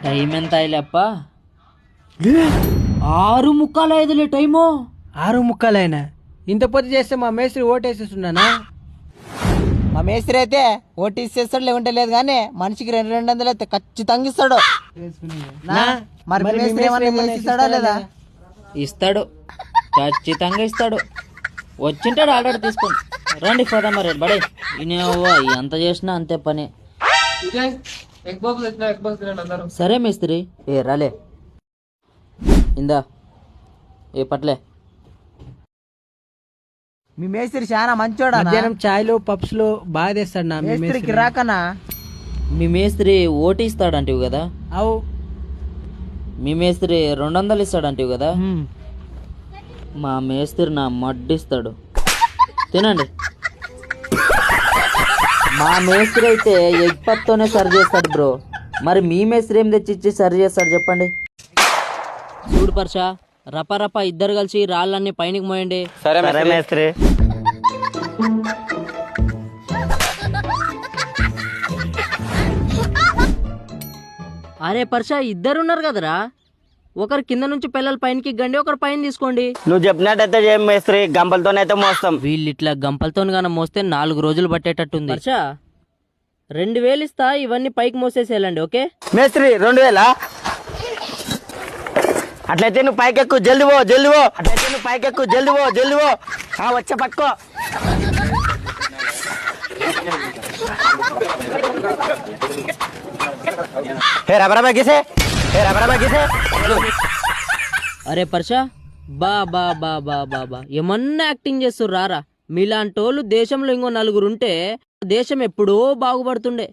Time ఎంత అయ్యలేప్ప 6:45 time. 6:45 ఇంత పొద్దు చేస్తే మా మేస్త్రి ఓటేసేస్తున్నానా? మా మేస్త్రి అయితే ఓటీ ఇచ్చేస్తాడు, లేకుంటే లేదు కానీ మనిషికి 200 అయితే ఖచ్చితంగా ఇస్తాడు. మరి మీ మేస్త్రి ఏమన్నా చేసి ఇస్తాడా లేదా? ఇస్తాడు, ఖచ్చితంగా ఇస్తాడు. వచ్చింటాడు ఆర్డర్ తీసుకొని. రండి పోదాం మరి బడే. ఎంత చేసినా అంతే పని. సరే మేస్త్రి. రాలే ఇందా ఏ పట్లే. మీ మేస్త్రి చాలా మంచోడా? మధ్యాహ్నం చాయ్లో పప్స్ లో బాగా తెస్తాడు నా మేస్త్రికి రాకనా? మీ మేస్త్రి ఓటీ ఇస్తాడంటివి కదా? అవు. మీ మేస్త్రి 200 ఇస్తాడంటివి కదా? మా మేస్త్రి నా మడ్డిస్తాడు. తినండి. మా మేస్త్రి అయితే ఎగ్ పప్తోనే సర్వ్ చేస్తాడు బ్రో. మరి మీ మేస్త్రి ఏం తెచ్చిచ్చి సర్వ్ చేస్తాడు చెప్పండి? చూడు పర్ష, రప ఇద్దరు కలిసి రాళ్ళన్నీ పైనకి మోయండి. సరే మేస్త్రి. అరే పర్ష, ఇద్దరున్నారు కదరా, ఒకరు కింద నుంచి పిల్లలు పైనకి గండి, ఒకరు పైన తీసుకోండి. నువ్వు చెప్పినట్టయితే చేయం మేస్త్రి, గంపలతోనైతే మోస్తాం. వీళ్ళు ఇట్లా గంపలతో గాన మోస్తే 4 రోజులు పట్టేటట్టుంది. పర్ష 2000 ఇస్తా, ఇవన్నీ పైకి మోసేసేయాలండి. ఓకే మేస్త్రి 2000? అట్లయితే నువ్వు పైకెక్కు, జల్ది పో. అట్లయితే నువ్వు పైకెక్కు, జల్ది పో. వచ్చే పట్టుకో. రబరబా గీసే. అరే పర్ష, బా బా బా బా బా బా ఏమన్నా యాక్టింగ్ చేస్తుర్రు రారా. మీలాంటి వాళ్ళు దేశంలో ఇంకో 4 ఉంటే దేశం ఎప్పుడో బాగుపడుతుండే.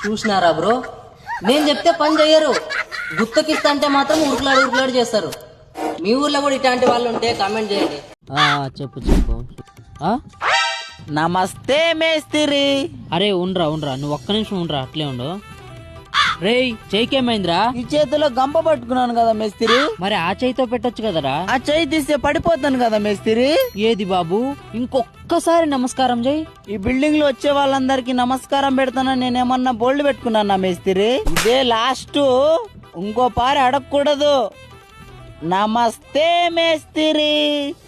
చూసినారా బ్రో, నేను చెప్తే పని చెయ్యరు, గుత్తకిస్తా అంటే మాత్రం ఉరుకులాడు చేస్తారు. మీ ఊర్లో కూడా ఇట్లాంటి వాళ్ళు ఉంటే కామెంట్ చేయండి. చెప్పు. నమస్తే మేస్త్రి. అరే ఉండ్రా, నువ్వు ఒక్క నిమిషం ఉండ్రా, అట్లే ఉండు. రేయ్ చెయ్యికేమైందిరా? ఈ చేతిలో గంప పట్టుకున్నాను కదా మేస్త్రి. మరి ఆ చేయితో పెట్టొచ్చు కదరా? ఆ చెయ్యి తీస్తే పడిపోతాను కదా మేస్త్రి. ఏది బాబు, ఇంకొక్కసారి నమస్కారం చెయ్యి. ఈ బిల్డింగ్ లో వచ్చే వాళ్ళందరికి నమస్కారం పెడతానా? నేనేమన్నా బోల్డ్ పెట్టుకున్నా మేస్త్రి? ఇదే లాస్ట్, ఇంకో పారి అడగకూడదు. నమస్తే మేస్త్రి.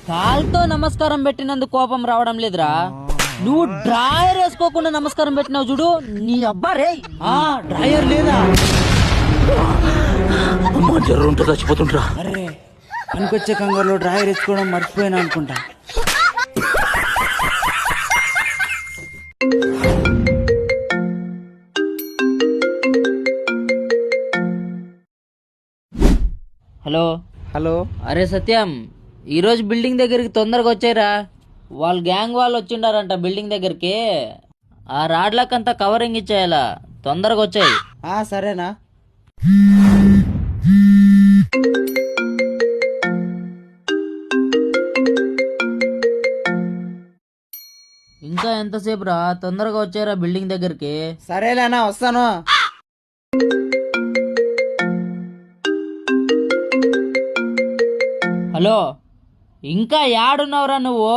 కాల్తో నమస్కారం పెట్టినందుకు కోపం రావడం లేదురా, నువ్వు డ్రాయర్ వేసుకోకుండా నమస్కారం పెట్టినావు చూడు, నీ అబ్బా రే. డ్రాయర్ లేదా? జర్రుంటే చచ్చిపోతుంటా. అరే పనికొచ్చే కంగారులో డ్రాయర్ వేసుకోవడం మర్చిపోయినా అనుకుంటా. హలో. అరే సత్యం, ఈరోజు బిల్డింగ్ దగ్గరికి తొందరగా వచ్చారా. వాళ్ళ గ్యాంగ్ వాళ్ళు వచ్చిండారంట బిల్డింగ్ దగ్గరికి. ఆ రాడ్లకంతా కవరింగ్ ఇచ్చేయాలా, తొందరగా వచ్చాయి. సరేనా? ఇంకా ఎంతసేపు రా, తొందరగా వచ్చారా బిల్డింగ్ దగ్గరికి. సరేలేనా, వస్తాను. హలో, ఇంకా యాడున్నావురా నువ్వు?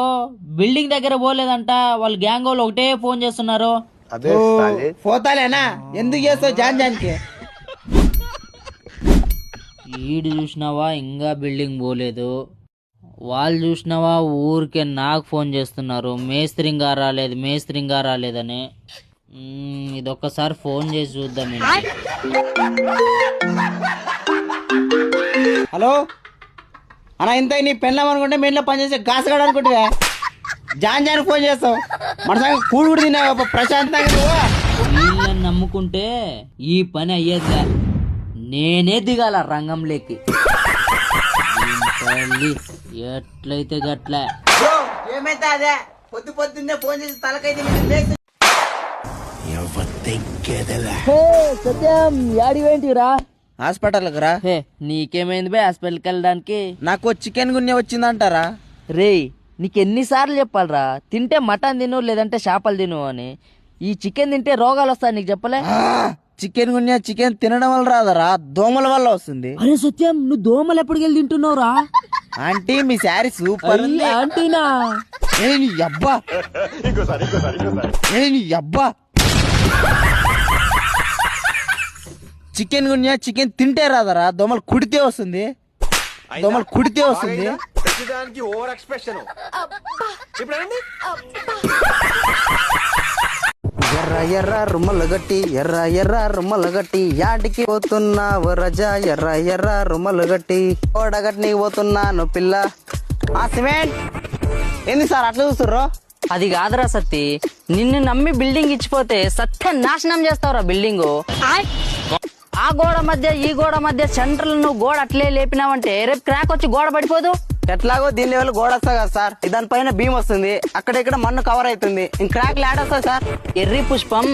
బిల్డింగ్ దగ్గర పోలేదంట, వాళ్ళ గ్యాంగ్ వాళ్ళు ఒకటే ఫోన్ చేస్తున్నారు. పోతాలేనా, ఎందుకు చేస్తావు జాన్కి? ఈడు చూసినావా ఇంకా బిల్డింగ్ పోలేదు, వాళ్ళు చూసినావా ఊరికే నాకు ఫోన్ చేస్తున్నారు, మేస్త్రింగా రాలేదని. ఇదొక్కసారి ఫోన్ చేసి చూద్దాం. హలో అన్నా, ఇంత నీ పెళ్ళం అనుకుంటే మీ ఇంట్లో పనిచేసే గాసగాడు అనుకుంటువా? జాన్ ఫోన్ చేస్తావు, మనసాగా కూడు కూడా తిన్నావు ప్రశాంతంగా. వీళ్ళని నమ్ముకుంటే ఈ పని అయ్యేదిలే, నేనే దిగాల రంగంలోకి. ఎట్లయితే గట్లే. ఏమైతే అదే, పొద్దున్నే ఫోన్ చేసి తలకైతే. సత్యం యాడివేంటిరా? హాస్పిటల్కి రా. నీకేమైంది బే హాస్పిటల్కి వెళ్ళడానికి? నాకు చికెన్ గున్య వచ్చిందంటారా? రేయ్ నీకెన్నిసార్లు చెప్పాలరా, తింటే మటన్ తిను లేదంటే చేపలు తిను అని. ఈ చికెన్ తింటే రోగాలు వస్తాయి, నీకు చెప్పలే? చికెన్ గున్య చికెన్ తినడం వల్ల రాదరా, దోమల వల్ల వస్తుంది. అరే సత్యం, నువ్వు దోమలు ఎప్పటికి వెళ్ళి తింటున్నావురా? ఆంటీ మీ శారీ సూపర్ ఉంది. ఆంటీనా? అబ్బా చికెన్ గున్యా చికెన్ తింటే రాదరా, దోమలు కుడితే వస్తుంది, దోమలు కుడితే వస్తుంది. ఎర్ర ఎర్ర రుమ్మలు గట్టి, ఎర్ర ఎర్ర రుమ్మలు గట్టి, యాటికి పోతున్నావు రజా, ఎర్ర ఎర్ర రుమ్మలు గట్టి, ఓడగట్టి పోతున్నాను పిల్ల. ఆ సిమెంట్ ఏంది సార్ అట్లా చూస్తుర్రు? అది కాదురా సత్తి, నిన్ను నమ్మి బిల్డింగ్ ఇచ్చిపోతే సత్య నాశనం చేస్తావురా బిల్డింగ్. ఆ గోడ మధ్య ఈ గోడ మధ్య సెంటర్ నువ్వు గోడ అట్లే లేపినావంటే రేపు క్రాక్ వచ్చి గోడ పడిపోదు. ఎట్లాగో దీని లెవెల్ గోడ వస్తా కదా సార్, దానిపైన బీమ్ వస్తుంది, అక్కడెక్కడ మన్ను కవర్ అవుతుంది, ఇంక క్రాక్ లాడ్ వస్తుంది సార్. ఎర్రి పుష్పం,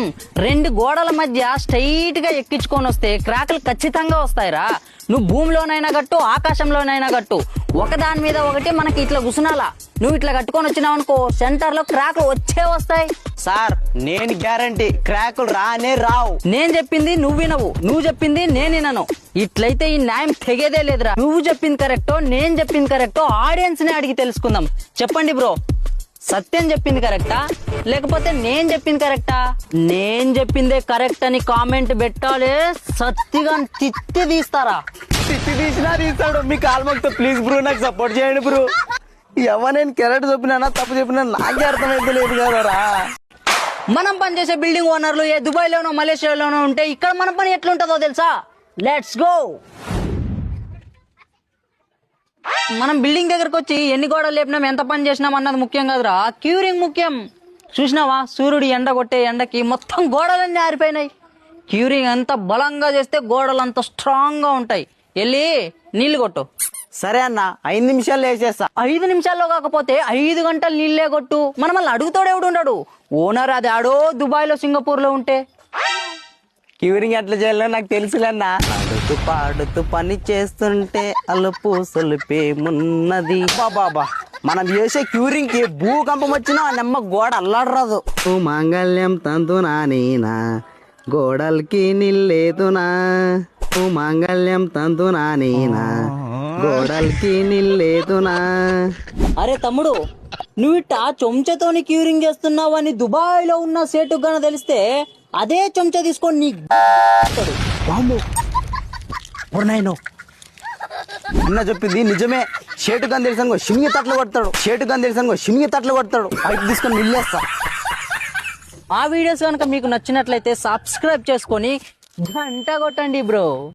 2 గోడల మధ్య స్ట్రైట్ గా ఎక్కించుకొని వస్తే క్రాకులు ఖచ్చితంగా వస్తాయిరా. నువ్వు భూమిలోనైనా గట్టు, ఆకాశంలోనైనా గట్టు, ఒకదాని మీద ఒకటి మనకి ఇట్లా గుసునాలా. నువ్వు ఇట్లా కట్టుకొని వచ్చినావు అనుకో, సెంటర్ లో క్రాకులు వచ్చే వస్తాయి. సార్ నేను గ్యారంటీ క్రాకులు రానే రావు. నేను చెప్పింది నువ్వు వినవు, నువ్వు చెప్పింది నేను వినను. ఇట్లయితే ఈ న్యాయం తెగేదే లేదురా. నువ్వు చెప్పింది కరెక్టో నేను చెప్పింది కరెక్టో ఆడియన్స్ ని అడిగి తెలుసుకుందాం. చెప్పండి బ్రో, సత్యం చెప్పింది కరెక్టా లేకపోతే నేను చెప్పింది కరెక్టా? నేను చెప్పిందే కరెక్ట్ అని కామెంట్ పెట్టాలి. సత్తిగా తిత్తి తీస్తారా? తిట్టి తీసినా తీస్తాడు. మీ కాల్మక్తో ప్లీజ్ బ్రో నాకు సపోర్ట్ చేయండి బ్రో. ఎవ నేను కెరెక్ట్ చెప్పినా తప్పు చెప్పినా నాకే అర్థమైతే లేదు కదరా. మనం పనిచేసే బిల్డింగ్ ఓనర్లు ఏ దుబాయ్ లోనో మలేషియాలోనో ఉంటే ఇక్కడ మన పని ఎట్లుంటుందో తెలుసా? Let's go. మనం బిల్డింగ్ దగ్గరకు వచ్చి ఎన్ని గోడలు లేపినాం, ఎంత పని చేసినాం అన్నది ముఖ్యం కాదురా, క్యూరింగ్ ముఖ్యం. చూసినావా, సూర్యుడు ఎండ కొట్టే ఎండకి మొత్తం గోడలన్నీ ఆరిపోయినాయి. క్యూరింగ్ అంత బలంగా చేస్తే గోడలు అంత స్ట్రాంగ్ గా ఉంటాయి. వెళ్ళి నీళ్లు కొట్టు. సరే అన్న, 5 నిమిషాలు వేసేస్తా. 5 నిమిషాల్లో కాకపోతే 5 గంటలు నీళ్ళే కొట్టు. మనం మళ్ళీ అడుగుతాడు ఎవడు ఉండడు. ఓనర్ అది ఆడో దుబాయ్ లో సింగపూర్ లో ఉంటే. క్యూరింగ్ ఎట్లా చేయాలో నాకు తెలుసులన్నా. ఆడుతూ పాడుతూ పని చేస్తుంటే అలుపు సొలిపేమున్నది. బాబా మనం చేసే క్యూరింగ్ కి భూకంపం వచ్చినా నెమ్మ గోడ అల్లాడరాదు. మాంగళ్యం తంతునా నేనా, గోడలకి నిల్లేదునా, మాంగళ్యం తంతునా నేనా, గోడలకి నిల్లేదునా. అరే తమ్ముడు, నువ్వు ఇట్టా చెంచాతోని క్యూరింగ్ చేస్తున్నావు అని దుబాయ్ లో ఉన్న సేటు గన తెలిస్తే అదే చెంచా తీసుకొని నీ అన్న చెప్పింది నిజమే. షేటు గన్ తెలిసాను షిమిగి తట్లు కొడతాడు, షేటు గన్ తెలిసాను షిమిగి తట్లు కొడతాడు. పైకి తీసుకొని నిల్లేస్తా. ఆ వీడియోస్ కనుక మీకు నచ్చినట్లయితే సబ్స్క్రైబ్ చేసుకొని గంట కొట్టండి బ్రో.